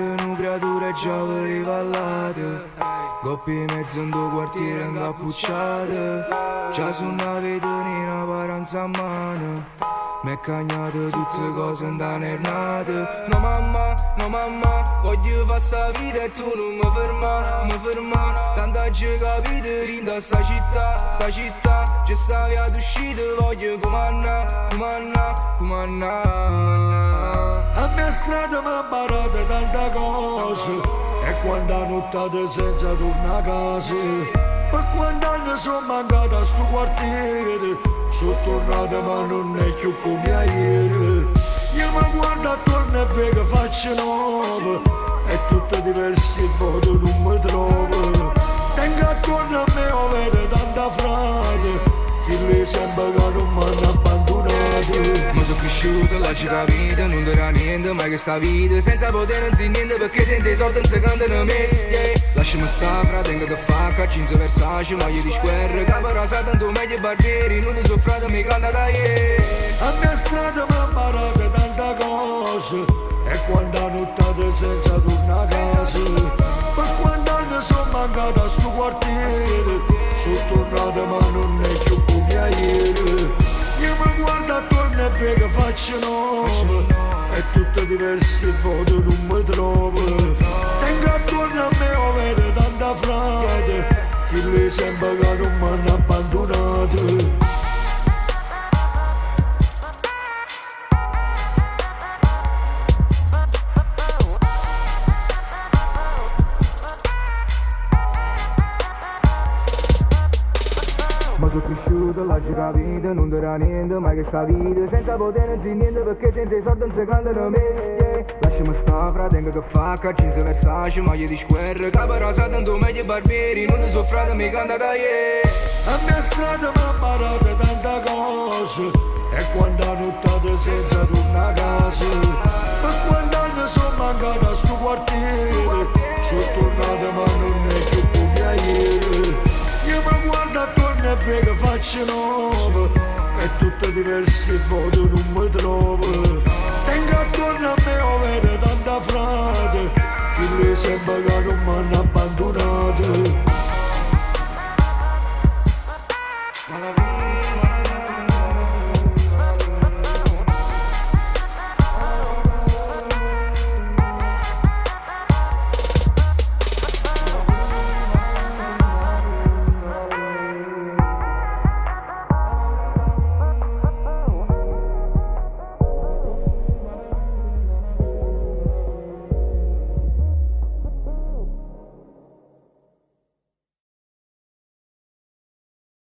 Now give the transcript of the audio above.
una creatura già rivallate. Coppi in mezzo in due quartiere incappucciate. Già su una vetonina paranza a mano. M'è cagnato tutte cose indannernate. No mamma, voglio fare sta vita e tu non mi ferma. Tanta gente capito rinda sta città. Già sta via d'uscita, voglio comandare. A mia strada mi ha imparato tante cose. E quando ho nottato senza tornare a casa. Per quanti anni sono mancato a sto quartiere. Sono tornato ma non è più come ieri. Io mi guardo attorno e vedo facce nuove. E tutte diverse e voto non mi trovo. Tengo attorno a me o vedo tanta frate. Che lei sembra che non mi hanno abbandonato. Ma sono cresciuto, là ci capito, non darà niente mai che sta vita. Senza potere non si niente perché senza i soldi non si cantano messi, yeah. Lasciami sta frate che fa, jeans Versace, maglie di square. Capo rasa tanto meglio i barbieri, non ti soffrate mi canta da ieri. A mia strada mi ha imparato tante cose. E quando ho nottato senza tornare a casa. Per quanti anni sono mancato a sto quartiere. Sono tornato ma non è più come ieri. Io mi guardo attorno e vedo facce nuove. E tutte diverse e voto non mi trovo. Tengo attorno a me o vedo tanta frate. Che lei sembra che non mi hanno abbandonato. Ma sono cresciuto, là ci capito, non darà niente mai che sta vita. Senza potere non si niente perché senza i soldi non si cantano me, yeah. Lasciami sta frate che fa, jeans Versace, maglie di square. Capo rasa tanto meglio i barbieri, non ti soffrate mi canta da ieri. A mia strada mi ha imparato tante cose. E quando ho nottato senza tornare a casa. Per quanti anni sono mancato a sto quartiere. Sono tornato ma non è più come ieri. Io mi guardo attorno e vedo facce nuove. E tutte diverse e voto non mi trovo. Tengo attorno a me o vedo tanta frate. Che lei sembra che